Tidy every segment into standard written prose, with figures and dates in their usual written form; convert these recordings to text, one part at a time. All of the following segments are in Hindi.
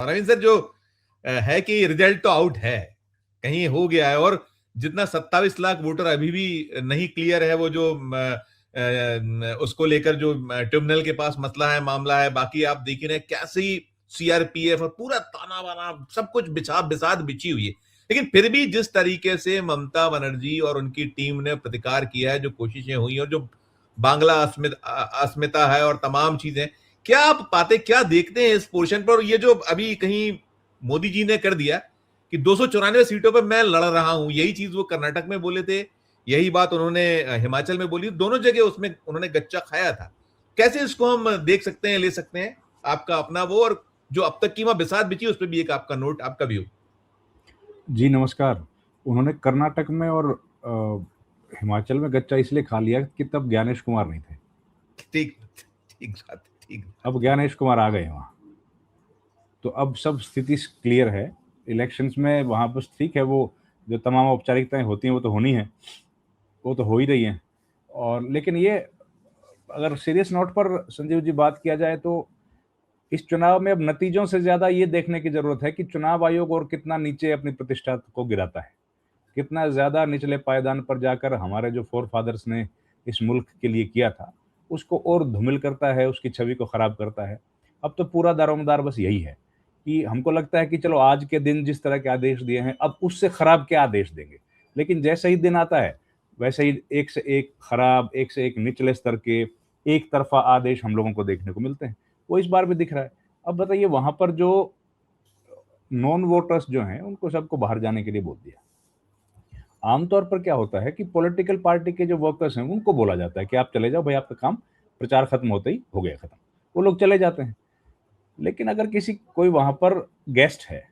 रविंद्र सर, जो है कि रिजल्ट तो आउट है, कहीं हो गया है, और जितना 27 लाख वोटर अभी भी नहीं क्लियर है, वो जो उसको लेकर जो ट्रिब्यूनल के पास मसला है, मामला है, बाकी आप देखिए ना कैसी सीआरपीएफ और पूरा ताना बाना सब कुछ बिसात बिछी हुई है। लेकिन फिर भी जिस तरीके से ममता बनर्जी और उनकी टीम ने प्रतिकार किया है, जो कोशिशें हुई और जो बांग्ला अस्मिता है और तमाम चीजें, क्या आप पाते, क्या देखते हैं इस पोर्शन पर? ये जो अभी कहीं मोदी जी ने कर दिया कि 294 सीटों पर मैं लड़ रहा हूं, यही चीज वो कर्नाटक में बोले थे, यही बात उन्होंने हिमाचल में बोली, दोनों जगह उसमें उन्होंने गच्चा खाया था। कैसे इसको हम देख सकते हैं, ले सकते हैं? आपका अपना वो, और जो अब तक की वहां बिसात बिची उस पर भी एक आपका नोट, आपका व्यू। जी नमस्कार। उन्होंने कर्नाटक में और हिमाचल में गच्चा इसलिए खा लिया कि तब ज्ञानेश कुमार नहीं थे। ठीक ठीक बात, ठीक। अब ज्ञानेश कुमार आ गए वहां, तो अब सब स्थिति क्लियर है। इलेक्शंस में वहां पर ठीक है, वो जो तमाम औपचारिकताएं होती हैं वो तो होनी है, वो तो हो ही रही हैं। और लेकिन ये अगर सीरियस नोट पर संजीव जी बात किया जाए तो इस चुनाव में अब नतीजों से ज्यादा ये देखने की जरूरत है कि चुनाव आयोग और कितना नीचे अपनी प्रतिष्ठा को गिराता है, कितना ज्यादा निचले पायदान पर जाकर हमारे जो फोर फादर्स ने इस मुल्क के लिए किया था उसको और धूमिल करता है, उसकी छवि को खराब करता है। अब तो पूरा दारोमदार बस यही है कि हमको लगता है कि चलो आज के दिन जिस तरह के आदेश दिए हैं अब उससे खराब क्या आदेश देंगे, लेकिन जैसे ही दिन आता है वैसे ही एक से एक खराब, एक से एक निचले स्तर के एक तरफा आदेश हम लोगों को देखने को मिलते हैं। वो इस बार भी दिख रहा है। अब बताइए, वहां पर जो नॉन वोटर्स जो हैं उनको सबको बाहर जाने के लिए बोल दिया। आमतौर पर क्या होता है कि पॉलिटिकल पार्टी के जो वर्कर्स हैं उनको बोला जाता है कि आप चले जाओ भाई, आपका काम प्रचार खत्म होते ही हो गया खत्म, वो लोग चले जाते हैं। लेकिन अगर किसी कोई वहां पर गेस्ट है,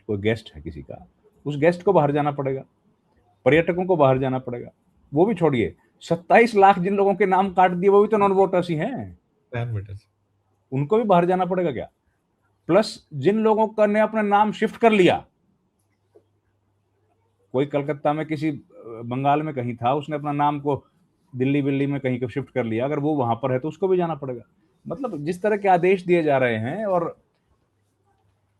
कोई गेस्ट है किसी का, उस गेस्ट को बाहर जाना पड़ेगा, पर्यटकों को बाहर जाना पड़ेगा। वो भी छोड़िए, 27 लाख जिन लोगों के नाम काट दिए वो भी तो नॉन वोटर्स ही हैं, उनको भी बाहर जाना पड़ेगा क्या? प्लस जिन लोगों का ने अपना नाम शिफ्ट कर लिया, कोई कलकत्ता में किसी बंगाल में कहीं था, उसने अपना नाम को दिल्ली बिल्ली में कहीं को शिफ्ट कर लिया, अगर वो वहां पर है तो उसको भी जाना पड़ेगा। मतलब जिस तरह के आदेश दिए जा रहे हैं और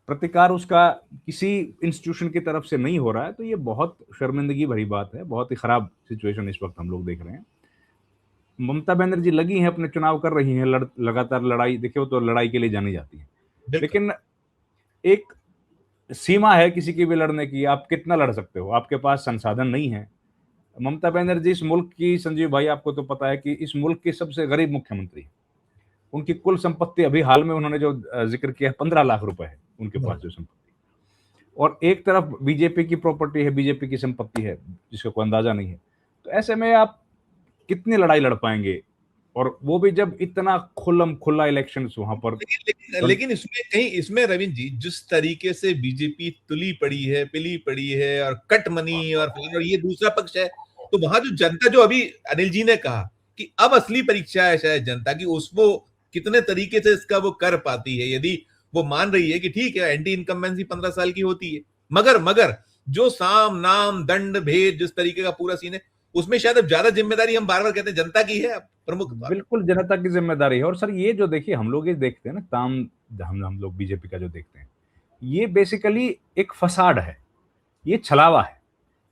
प्रतिकार उसका किसी इंस्टीट्यूशन की तरफ से नहीं हो रहा है, तो ये बहुत शर्मिंदगी भरी बात है। बहुत ही खराब सिचुएशन इस वक्त हम लोग देख रहे हैं। ममता बनर्जी लगी हैं, अपने चुनाव कर रही हैं, लगातार लड़ाई, देखिए वो तो लड़ाई के लिए जानी जाती है, लेकिन एक सीमा है किसी की भी लड़ने की। आप कितना लड़ सकते हो, आपके पास संसाधन नहीं है। ममता बनर्जी इस मुल्क की, संजीव भाई आपको तो पता है कि इस मुल्क की सबसे गरीब मुख्यमंत्री है। उनकी कुल संपत्ति अभी हाल में उन्होंने जो जिक्र किया 15 लाख रुपए है उनके पास जो संपत्ति, और एक तरफ बीजेपी की प्रॉपर्टी है, बीजेपी की संपत्ति है जिसका कोई अंदाजा नहीं है। तो ऐसे में आप कितनी लड़ाई लड़ पाएंगे, और वो भी जब इतना खुल्लम खुल्ला इलेक्शन वहां पर। लेकिन इसमें कहीं, इसमें रविंद्र जी, जिस तरीके से बीजेपी तुली पड़ी है, पिली पड़ी है, और कट मनी और ये दूसरा पक्ष है, तो वहां जो जनता, जो अभी अनिल जी ने कहा कि अब असली परीक्षा है शायद जनता की, उसको कितने तरीके से इसका वो कर पाती है। यदि वो मान रही है कि ठीक है एंटी इनकम्बेंसी 15 साल की होती है, मगर जो साम नाम दंड भेद जिस तरीके का पूरा सीन है, उसमें शायद अब ज्यादा जिम्मेदारी, हम बार बार कहते हैं, जनता की है प्रमुख। बिल्कुल जनता की जिम्मेदारी है। और सर ये जो देखिए हम लोग ये देखते हैं ना, ताम हम लोग बीजेपी का जो देखते हैं, ये बेसिकली एक फसाड है, ये छलावा है।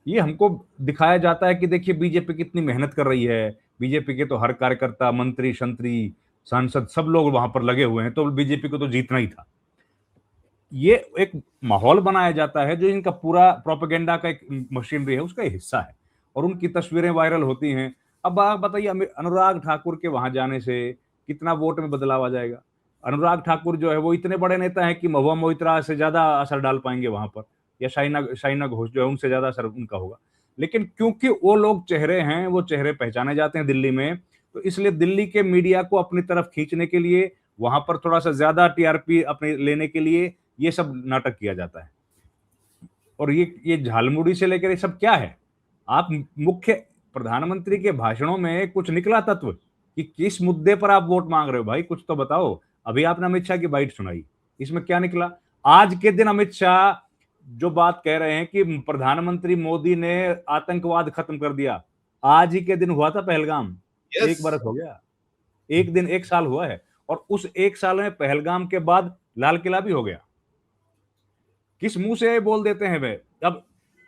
ये हमको दिखाया जाता है कि देखिए बीजेपी कितनी मेहनत कर रही है, बीजेपी के तो हर कार्यकर्ता, मंत्री शंत्री, सांसद सब लोग वहां पर लगे हुए हैं, तो बीजेपी को तो जीतना ही था। ये एक माहौल बनाया जाता है जो इनका पूरा प्रोपेगेंडा का एक मशीनरी है, उसका हिस्सा है, और उनकी तस्वीरें वायरल होती हैं। अब आप बताइए, अनुराग ठाकुर के वहां जाने से कितना वोट में बदलाव आ जाएगा? अनुराग ठाकुर जो है वो इतने बड़े नेता हैं कि महुआ मोइत्रा से ज्यादा असर डाल पाएंगे वहां पर, या शाइना घोष जो है उनसे ज्यादा असर उनका होगा। लेकिन क्योंकि वो लोग चेहरे हैं, वो चेहरे पहचाने जाते हैं दिल्ली में, तो इसलिए दिल्ली के मीडिया को अपनी तरफ खींचने के लिए, वहां पर थोड़ा सा ज्यादा टीआरपी अपने लेने के लिए ये सब नाटक किया जाता है। और ये झालमुड़ी से लेकर ये सब क्या है? आप मुख्य प्रधानमंत्री के भाषणों में कुछ निकला तत्व कि किस मुद्दे पर आप वोट मांग रहे हो? भाई कुछ तो बताओ। अभी आपने अमित शाह की बाइट सुनाई, इसमें क्या निकला? आज के दिन अमित शाह जो बात कह रहे हैं कि प्रधानमंत्री मोदी ने आतंकवाद खत्म कर दिया, आज ही के दिन हुआ था पहलगाम। एक बरस हो गया, एक दिन, एक साल हुआ है, और उस एक साल में पहलगाम के बाद लाल किला भी हो गया। किस मुंह से बोल देते हैं वे? अब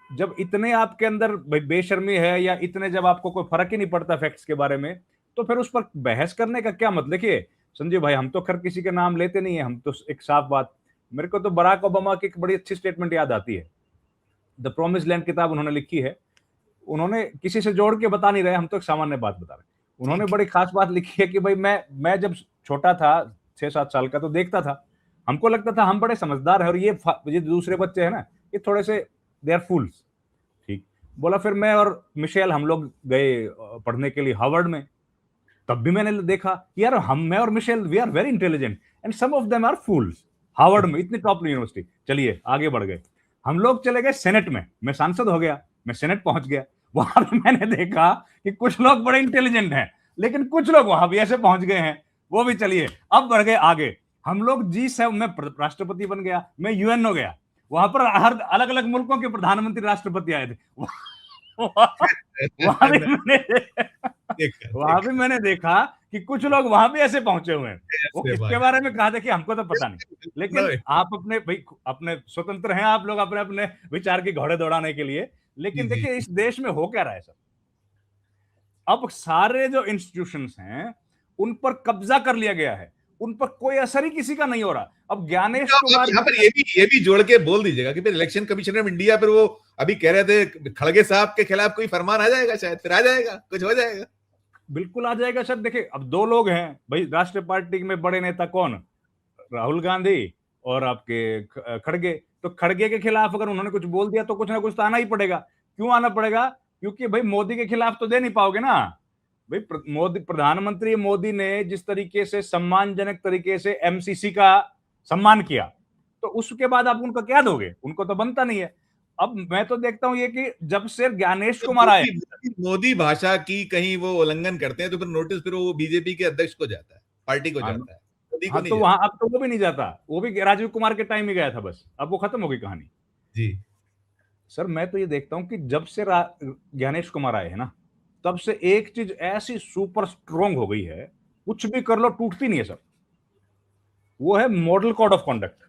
जब इतने आपके अंदर बेशर्मी है, या इतने जब आपको कोई फर्क ही नहीं पड़ता फैक्ट्स के बारे में, तो फिर उस पर बहस करने का क्या मतलब? देखिए संजीव भाई, हम तो खैर किसी के नाम लेते नहीं है, हम तो एक साफ बात, मेरे को तो बराक ओबामा की एक बड़ी अच्छी स्टेटमेंट याद आती है। द प्रॉमिस लैंड किताब उन्होंने लिखी है, उन्होंने किसी से जोड़ के बता नहीं रहे, हम तो एक सामान्य बात बता रहे हैं। उन्होंने ठीक बड़ी खास बात लिखी है कि भाई मैं जब छोटा था, 6-7 साल का, तो देखता था, हमको लगता था हम बड़े समझदार हैं और ये दूसरे बच्चे हैं ना, ये थोड़े से दे आर फूल्स। ठीक। बोला फिर मैं और मिशेल हम लोग गए पढ़ने के लिए हार्वर्ड में, तब भी मैंने देखा कि यार मैं और Michelle we are very intelligent and some of them are fools. Harvard में इतनी टॉप यूनिवर्सिटी, चलिए आगे बढ़ गए, हम लोग चले गए सेनेट में, मैं सांसद हो गया, मैं सेनेट पहुंच गया, वहां भी मैंने देखा कि कुछ लोग बड़े इंटेलिजेंट हैं, लेकिन कुछ लोग वहां भी ऐसे पहुंच गए हैं, वो भी चलिए अब बढ़ गए आगे। हम लोग G7 में राष्ट्रपति बन गया, मैं यूएन हो गया, वहां पर हर अलग अलग मुल्कों के प्रधानमंत्री राष्ट्रपति आए थे। वहां भी है। मैंने देखा वहां भी देखा मैंने देखा कि कुछ लोग वहां भी ऐसे पहुंचे हुए हैं। वो ऐसे किसके बात बारे में कहा, देखिए हमको तो पता नहीं, लेकिन नहीं, आप अपने भाई अपने स्वतंत्र हैं, आप लोग अपने अपने विचार की घोड़े दौड़ाने के लिए, जी लेकिन जी देखिए इस देश में हो क्या रहा है सर, अब सारे जो इंस्टीट्यूशंस हैं उन पर कब्जा कर लिया गया है, उन पर कोई असर ही किसी का नहीं हो रहा। अब ज्ञानेश आप कुमार यहाँ पर ये भी जोड़ के बोल दीजिएगा कि फिर इलेक्शन कमीशन ऑफ इंडिया, फिर वो अभी कह रहे थे खड़गे साहब के खिलाफ कोई फरमान आ जाएगा, शायद फिर आ जाएगा, कुछ हो जाएगा। बिल्कुल आ जाएगा सर। देखिए अब दो लोग हैं भाई राष्ट्रीय पार्टी में, बड़े नेता कौन, राहुल गांधी और आपके खड़गे, तो खड़गे के खिलाफ अगर उन्होंने कुछ बोल दिया तो कुछ ना कुछ तो आना ही पड़ेगा। क्यों आना पड़ेगा? क्योंकि भाई मोदी के खिलाफ तो दे नहीं पाओगे ना भाई। मोदी, प्रधानमंत्री मोदी ने जिस तरीके से सम्मानजनक तरीके से एमसीसी का सम्मान किया, तो उसके बाद आप उनका क्या दोगे? उनको तो बनता नहीं है। अब मैं तो देखता हूं ये कि जब से ज्ञानेश तो कुमार आए, मोदी भाषा की कहीं वो उल्लंघन करते हैं तो फिर नोटिस फिर वो बीजेपी के अध्यक्ष को जाता है, पार्टी को हाँ, जाता है, मोदी को हाँ नहीं तो वहां जाता। अब तो वो भी नहीं जाता, वो भी राजीव कुमार के टाइम ही गया था बस, अब वो खत्म हो गई कहानी। जी सर मैं तो ये देखता हूं कि जब से ज्ञानेश कुमार आए हैं ना, तब से एक चीज ऐसी सुपर स्ट्रोंग हो गई है, कुछ भी कर लो टूटती नहीं है सर, वो है model code of conduct.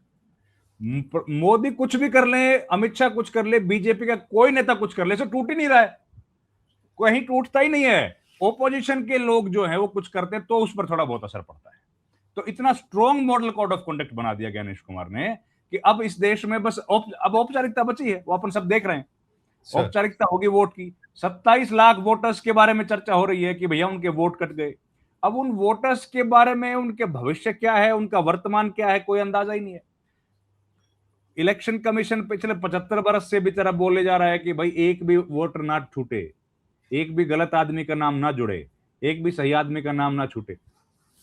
Modi कुछ भी कर ले, अमित शाह कुछ कर ले, बीजेपी का कोई नेता कुछ कर ले, सर टूट ही नहीं रहा है, कहीं टूटता ही नहीं है। ओपोजिशन के लोग जो है वो कुछ करते हैं तो उस पर थोड़ा बहुत असर पड़ता है। तो इतना strong model code of conduct बना दिया ज्ञानेश कुमार ने कि अब इस देश में बस अब औपचारिकता बची है, वो अपन सब देख रहे हैं। सर। औपचारिकता होगी वोट की, 27 लाख वोटर्स के बारे में चर्चा हो रही है कि भैया उनके वोट कट गए। अब उन वोटर्स के बारे में उनके भविष्य क्या है, उनका वर्तमान क्या है, कोई अंदाजा ही नहीं है। इलेक्शन कमीशन पिछले 75 बरस से बेचारा बोले जा रहा है कि भाई एक भी वोटर ना छूटे, एक भी गलत आदमी का नाम ना जुड़े, एक भी सही आदमी का नाम ना छूटे,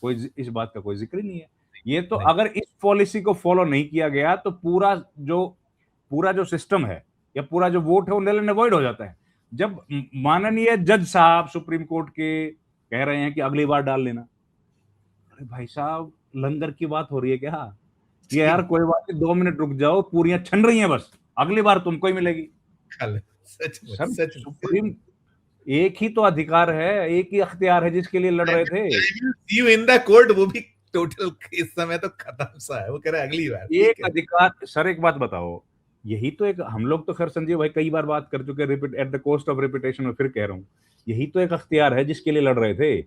कोई इस बात का कोई जिक्र ही नहीं है। ये तो नहीं अगर इस पॉलिसी को फॉलो नहीं किया गया तो पूरा जो सिस्टम है या पूरा जो वोट है वो नल एंड अवॉइड हो जाता है। जब माननीय जज साहब सुप्रीम कोर्ट के कह रहे हैं कि अगली बार डाल लेना, अरे भाई साहब लंगर की बात हो रही है क्या? ये यार कोई बात नहीं, 2 मिनट रुक जाओ, पूरियां छन रही हैं बस, अगली बार तुमको ही मिलेगी। खल सच में सर सच में। सुप्रीम, एक ही तो अधिकार है, एक ही अख्तियार है जिसके लिए लड़ रहे थे। सी यू इन द कोर्ट, वो भी टोटल इस समय तो खत्म सा है, वो कह रहा है अगली बार, ठीक एक है। अधिकार सर, एक बात बताओ, यही तो एक, हम लोग तो खैर संजीव भाई कई बार बात कर चुके, repeat at the cost of repetition में फिर कह रहा हूं, यही तो एक अख्तियार है जिसके लिए लड़ रहे थे।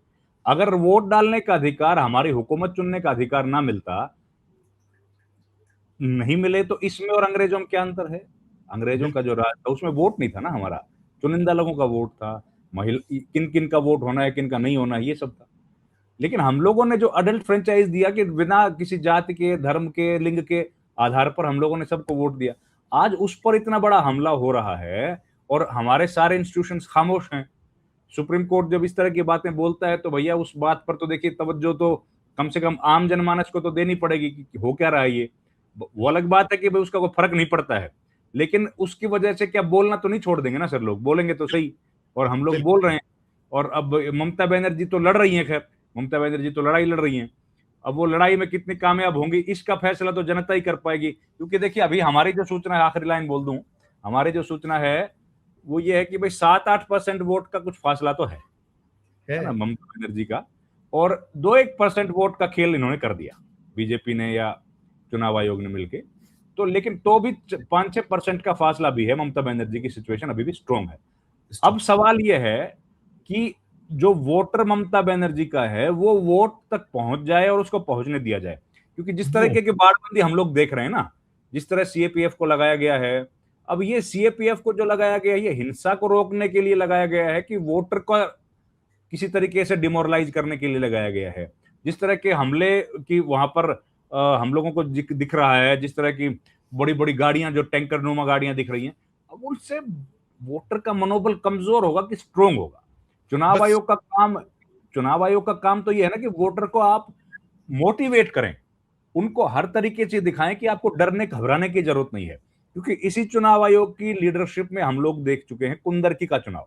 अगर वोट डालने का अधिकार, हमारी हुकूमत चुनने का अधिकार ना मिलता, नहीं मिले, तो इसमें और अंग्रेजों में क्या अंतर है? अंग्रेजों का बिल्कुल जो राज था उसमें वोट नहीं था ना हमारा, चुनिंदा लोगों का वोट था, महिला किन किन का वोट होना है, किन का नहीं होना है, ये सब था। लेकिन हम लोगों ने जो अडल्ट फ्रेंचाइज दिया कि बिना किसी जाति के, धर्म के, लिंग के आधार पर हम लोगों ने सबको वोट दिया, आज उस पर इतना बड़ा हमला हो रहा है और हमारे सारे इंस्टीट्यूशंस खामोश हैं। सुप्रीम कोर्ट जब इस तरह की बातें बोलता है तो भैया उस बात पर तो देखिए तवज्जो तो कम से कम आम जनमानस को तो देनी पड़ेगी कि हो क्या रहा है ये। वो अलग बात है कि भाई उसका कोई फर्क नहीं पड़ता है, लेकिन उसकी वजह से क्या बोलना तो नहीं छोड़ देंगे ना सर, लोग बोलेंगे तो सही, और हम लोग बोल बिल्कुल। रहे हैं। और अब ममता बनर्जी तो लड़ रही हैं, खैर ममता बनर्जी तो लड़ाई लड़ रही हैं, अब वो लड़ाई में कितनी कामयाब होंगी इसका फैसला तो जनता ही कर पाएगी। क्योंकि देखिए अभी हमारी जो सूचना है, आखिरी लाइन बोल दूं, हमारी जो सूचना है वो ये है कि भाई 7-8% वोट का कुछ फासला तो है ना है ममता बनर्जी का, और 2-1% वोट का खेल इन्होंने कर दिया बीजेपी ने या चुनाव आयोग ने मिलके। तो लेकिन तो भी 5-6% का फासला भी है, ममता बनर्जी की सिचुएशन अभी भी स्ट्रांग है। अब सवाल यह है कि जो वोटर ममता बनर्जी का है वो वोट तक पहुंच जाए और उसको पहुंचने दिया जाए, क्योंकि जिस तरीके की बाड़बंदी हम लोग देख रहे हैं ना, जिस तरह सीएपीएफ को लगाया गया है, अब ये सीएपीएफ को जो लगाया गया है ये हिंसा को रोकने के लिए लगाया गया है कि वोटर को किसी तरीके से डिमोरलाइज करने के लिए लगाया गया है। जिस तरह के हमले की वहां पर हम लोगों को दिख रहा है, जिस तरह की बड़ी बड़ी गाड़ियां, जो टैंकर नुमा गाड़ियां दिख रही हैं, अब उनसे वोटर का मनोबल कमजोर होगा कि स्ट्रोंग होगा? चुनाव आयोग का काम चुनाव आयोग का काम तो यह है ना कि वोटर को आप मोटिवेट करें, उनको हर तरीके से दिखाएं कि आपको डरने घबराने की जरूरत नहीं है। क्योंकि इसी चुनाव आयोग की लीडरशिप में हम लोग देख चुके हैं कुंदरकी का चुनाव,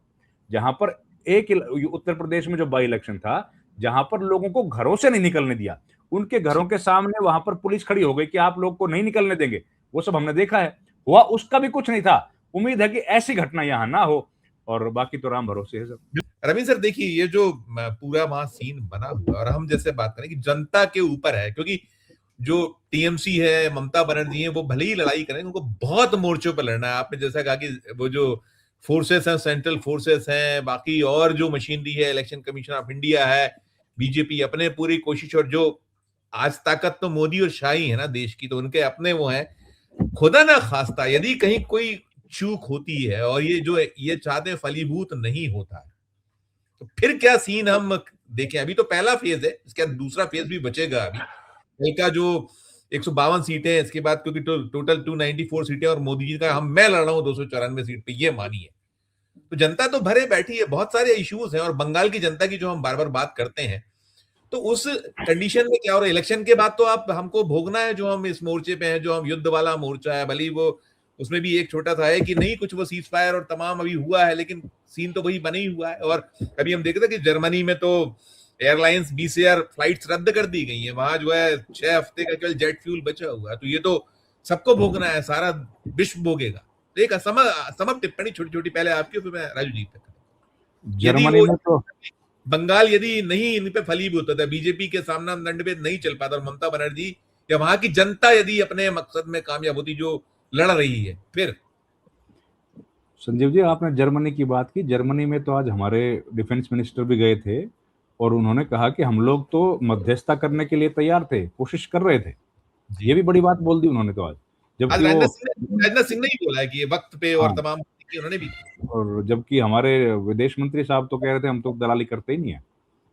जहां पर उत्तर प्रदेश में जो बाई इलेक्शन था, जहां पर लोगों को घरों से नहीं निकलने दिया, उनके घरों के सामने वहां पर पुलिस खड़ी हो गई कि आप लोग को नहीं निकलने देंगे। वो सब हमने देखा है, हुआ उसका भी कुछ नहीं था। उम्मीद है कि ऐसी घटना यहां ना हो, और बाकी तो राम भरोसे है सर। रवीन सर देखिए, ये जो पूरा वहां सीन बना हुआ, और हम जैसे बात करें कि जनता के ऊपर है, क्योंकि जो टीएमसी है, ममता बनर्जी है, वो भले ही लड़ाई करें, उनको बहुत मोर्चों पर लड़ना है। आपने जैसा कहा कि वो जो फोर्सेस हैं, सेंट्रल फोर्सेस हैं, बाकी और जो मशीनरी है, इलेक्शन कमीशन ऑफ इंडिया है, बीजेपी अपने पूरी कोशिश, और जो आज ताकत तो मोदी और शाही है ना देश की, तो उनके अपने वो हैं। खुदा ना खास्ता यदि कहीं कोई चूक होती है और ये चाहते फलीभूत नहीं होता है, तो फिर क्या सीन हम देखें। अभी तो पहला फेज है, इसके बाद दूसरा फेज भी बचेगा। अभी कल का जो 152 सीटें, इसके बाद क्योंकि टोटल 294 सीटें, और मोदी जी का मैं लड़ रहा हूं 294 सीट पे, ये मानिए। तो जनता तो भरे बैठी है, बहुत सारे इश्यूज हैं, और बंगाल की जनता की जो हम बार बार बात करते हैं, तो उस कंडीशन में क्या हो रहा है, इलेक्शन के बाद तो आप हमको भोगना है जो हम इस मोर्चे पे हैं, जो हम युद्ध वाला मोर्चा है। भले वो उसमें भी एक छोटा सा है कि नहीं कुछ वो सीज फायर और तमाम अभी हुआ है, लेकिन सीन तो वही बना ही हुआ है। और अभी हम देख रहे थे कि जर्मनी में तो एयरलाइंस BCR फ्लाइट्स रद्द कर दी गई है, वहां जो है 6 हफ्ते का केवल जेट फ्यूल बचा हुआ है। तो ये तो सबको भोगना है, सारा विश्व भोगेगा। तो एक समप टिप्पणी छोटी छोटी पहले आपकी, फिर मैं राजू जी तक। यदि जर्मनी वो में तो बंगाल यदि नहीं इन पे फलीभूत होता, बीजेपी के सामना दंडभेद नहीं चल पाता, और ममता बनर्जी या वहां की जनता यदि अपने मकसद में कामयाब होती जो लड़ रही है, फिर। संजीव जी, आपने जर्मनी की बात की। जर्मनी में तो आज हमारे डिफेंस मिनिस्टर भी गए थे, और उन्होंने कहा कि हम लोग तो मध्यस्थता करने के लिए तैयार थे, कोशिश कर रहे थे। ये भी बड़ी बात बोल दी उन्होंने तो आज, आज जबकि वो राजनाथ सिंह ने ही बोला है कि ये वक्त पे, और हाँ, तमाम उन्होंने भी। और जबकि हमारे विदेश मंत्री साहब तो कह रहे थे हम तो दलाली करते ही नहीं है।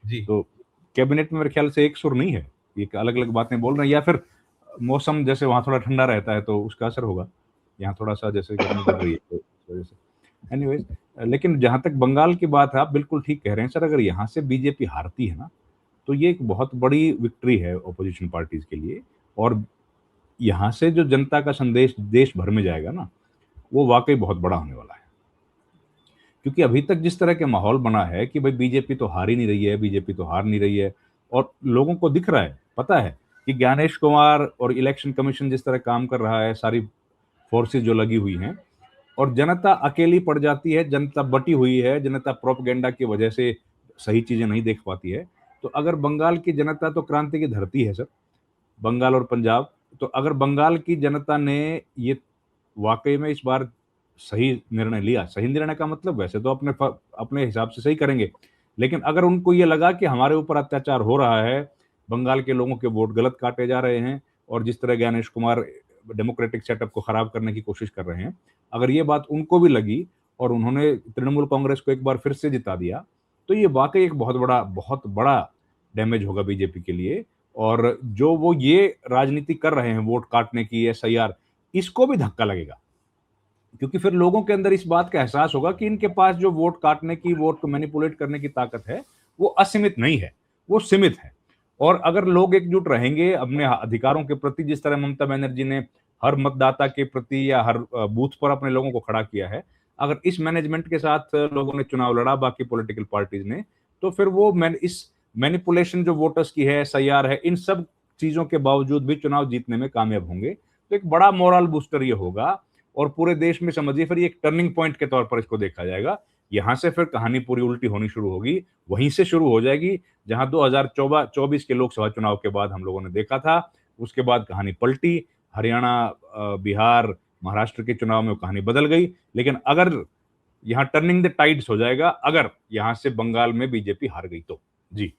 जी। तो कैबिनेट में मेरे ख्याल से एक सुर नहीं है, ये अलग अलग बातें बोल रहे हैं, या फिर मौसम जैसे वहां थोड़ा ठंडा रहता है तो उसका असर होगा, यहाँ थोड़ा सा जैसे गर्मी बढ़ रही है तो इस वजह से। एनीवेज, लेकिन जहां तक बंगाल की बात है, आप बिल्कुल ठीक कह रहे हैं सर। अगर यहाँ से बीजेपी हारती है ना, तो ये एक बहुत बड़ी विक्ट्री है ऑपोजिशन पार्टीज के लिए, और यहाँ से जो जनता का संदेश देश भर में जाएगा ना, वो वाकई बहुत बड़ा होने वाला है। क्योंकि अभी तक जिस तरह के माहौल बना है कि भाई बीजेपी तो हार ही नहीं रही है, बीजेपी तो हार नहीं रही है, और लोगों को दिख रहा है, पता है कि ज्ञानेश कुमार और इलेक्शन कमीशन जिस तरह काम कर रहा है, सारी फोर्सेज जो लगी हुई हैं, और जनता अकेली पड़ जाती है, जनता बटी हुई है, जनता प्रोपगेंडा की वजह से सही चीजें नहीं देख पाती है। तो अगर बंगाल की जनता तो क्रांति की धरती है सर, बंगाल और पंजाब। तो अगर बंगाल की जनता ने ये वाकई में इस बार सही निर्णय लिया, सही निर्णय का मतलब वैसे तो अपने हिसाब से सही करेंगे, लेकिन अगर उनको ये लगा कि हमारे ऊपर अत्याचार हो रहा है, बंगाल के लोगों के वोट गलत काटे जा रहे हैं, और जिस तरह ज्ञानेश कुमार डेमोक्रेटिक सेटअप को खराब करने की कोशिश कर रहे हैं, अगर ये बात उनको भी लगी और उन्होंने तृणमूल कांग्रेस को एक बार फिर से जिता दिया, तो ये वाकई एक बहुत बड़ा डैमेज होगा बीजेपी के लिए। और जो वो ये राजनीति कर रहे हैं वोट काटने की, SIR, इसको भी धक्का लगेगा, क्योंकि फिर लोगों के अंदर इस बात का एहसास होगा कि इनके पास जो वोट काटने की, वोट को मैनिपुलेट करने की ताकत है, वो असीमित नहीं है, वो सीमित है। और अगर लोग एकजुट रहेंगे अपने अधिकारों के प्रति, जिस तरह ममता बनर्जी ने हर मतदाता के प्रति या हर बूथ पर अपने लोगों को खड़ा किया है, अगर इस मैनेजमेंट के साथ लोगों ने चुनाव लड़ा, बाकी पॉलिटिकल पार्टीज ने, तो फिर वो इस मैनिपुलेशन जो वोटर्स की है, SIR है, इन सब चीजों के बावजूद भी चुनाव जीतने में कामयाब होंगे। तो एक बड़ा मोरल बूस्टर ये होगा, और पूरे देश में समझिए फिर ये एक टर्निंग पॉइंट के तौर पर इसको देखा जाएगा। यहां से फिर कहानी पूरी उल्टी होनी शुरू होगी, वहीं से शुरू हो जाएगी जहां 2024 के लोकसभा चुनाव के बाद हम लोगों ने देखा था। उसके बाद कहानी पलटी, हरियाणा, बिहार, महाराष्ट्र के चुनाव में वो कहानी बदल गई। लेकिन अगर यहाँ टर्निंग द टाइड्स हो जाएगा अगर यहाँ से बंगाल में बीजेपी हार गई तो। जी।